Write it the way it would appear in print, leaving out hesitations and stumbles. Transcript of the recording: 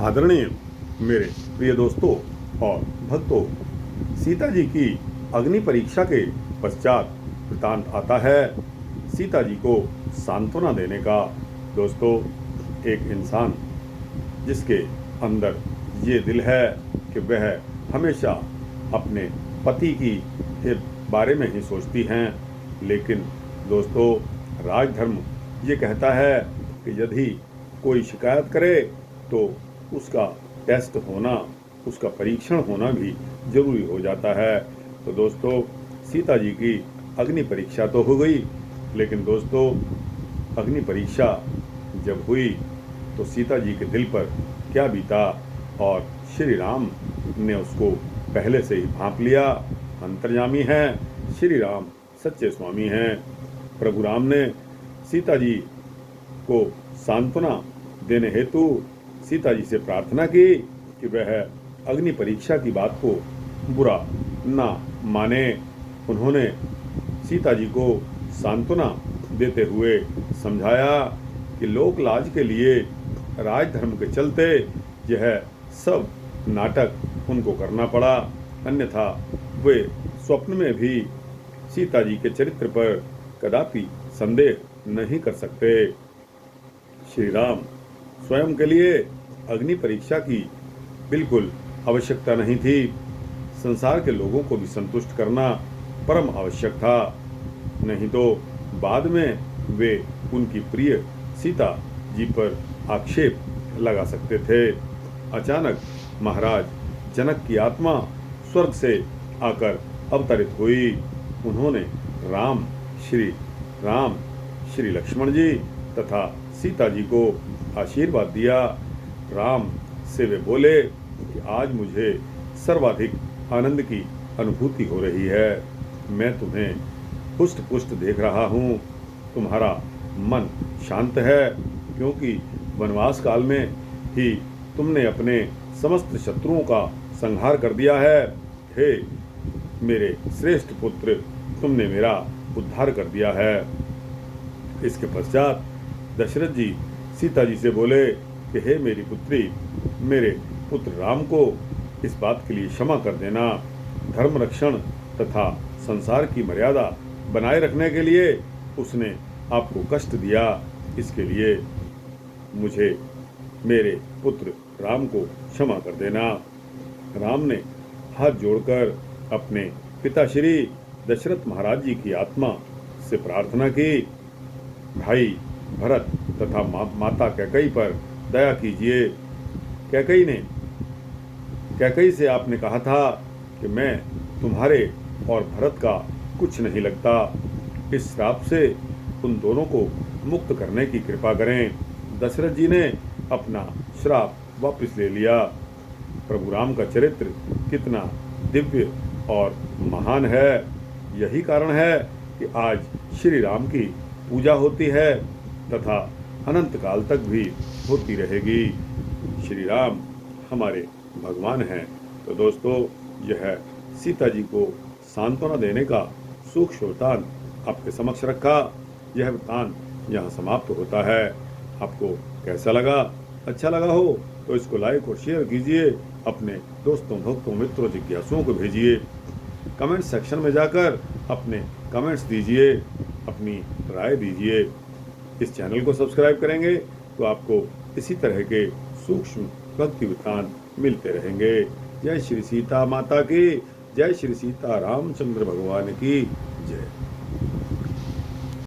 आदरणीय मेरे प्रिय दोस्तों और भक्तों, सीता जी की अग्नि परीक्षा के पश्चात वृतांत आता है सीता जी को सांत्वना देने का। दोस्तों, एक इंसान जिसके अंदर ये दिल है कि वह हमेशा अपने पति की बारे में ही सोचती हैं, लेकिन दोस्तों, राजधर्म ये कहता है कि यदि कोई शिकायत करे तो उसका टेस्ट होना, उसका परीक्षण होना भी जरूरी हो जाता है। तो दोस्तों, सीता जी की अग्नि परीक्षा तो हो गई, लेकिन दोस्तों, अग्नि परीक्षा जब हुई तो सीता जी के दिल पर क्या बीता, और श्री राम ने उसको पहले से ही भांप लिया। अंतर्यामी हैं श्री राम, सच्चे स्वामी हैं। प्रभु राम ने सीता जी को सांत्वना देने हेतु सीता जी से प्रार्थना की कि वह अग्नि परीक्षा की बात को बुरा ना माने। उन्होंने सीता जी को सांत्वना देते हुए समझाया कि लोक लाज के लिए, राजधर्म के चलते यह सब नाटक उनको करना पड़ा, अन्यथा वे स्वप्न में भी सीता जी के चरित्र पर कदापि संदेह नहीं कर सकते। श्री राम स्वयं के लिए अग्नि परीक्षा की बिल्कुल आवश्यकता नहीं थी। संसार के लोगों को भी संतुष्ट करना परम आवश्यक था, नहीं तो बाद में वे उनकी प्रिय सीता जी पर आक्षेप लगा सकते थे। अचानक महाराज जनक की आत्मा स्वर्ग से आकर अवतरित हुई। उन्होंने राम, श्री लक्ष्मण जी तथा सीता जी को आशीर्वाद दिया। राम से वे बोले कि आज मुझे सर्वाधिक आनंद की अनुभूति हो रही है। मैं तुम्हें पुष्ट पुष्ट देख रहा हूँ। तुम्हारा मन शांत है, क्योंकि वनवास काल में ही तुमने अपने समस्त शत्रुओं का संहार कर दिया है। हे मेरे श्रेष्ठ पुत्र, तुमने मेरा उद्धार कर दिया है। इसके पश्चात दशरथ जी सीता जी से बोले कि हे मेरी पुत्री, मेरे पुत्र राम को इस बात के लिए क्षमा कर देना। धर्म रक्षण तथा संसार की मर्यादा बनाए रखने के लिए उसने आपको कष्ट दिया। इसके लिए मुझे मेरे पुत्र राम को क्षमा कर देना। राम ने हाथ जोड़कर अपने पिता श्री दशरथ महाराज जी की आत्मा से प्रार्थना की, भाई भरत तथा माता कैकेयी पर दया कीजिए। कैकेयी से आपने कहा था कि मैं तुम्हारे और भरत का कुछ नहीं लगता। इस श्राप से उन दोनों को मुक्त करने की कृपा करें। दशरथ जी ने अपना श्राप वापस ले लिया। प्रभु राम का चरित्र कितना दिव्य और महान है। यही कारण है कि आज श्री राम की पूजा होती है तथा अनंत काल तक भी होती रहेगी। श्री राम हमारे भगवान हैं। तो दोस्तों, यह सीता जी को सांत्वना देने का सूक्ष्म वृत्तांत आपके समक्ष रखा। यह वृत्तांत यहाँ समाप्त होता है। आपको कैसा लगा? अच्छा लगा हो तो इसको लाइक और शेयर कीजिए, अपने दोस्तों, भक्तों, मित्रों, जिज्ञासुओं को भेजिए। कमेंट सेक्शन में जाकर अपने कमेंट्स दीजिए, अपनी राय दीजिए। इस चैनल को सब्सक्राइब करेंगे तो आपको इसी तरह के सूक्ष्म भक्ति वृत्तांत मिलते रहेंगे। जय श्री सीता माता की जय, श्री सीता रामचंद्र भगवान की जय।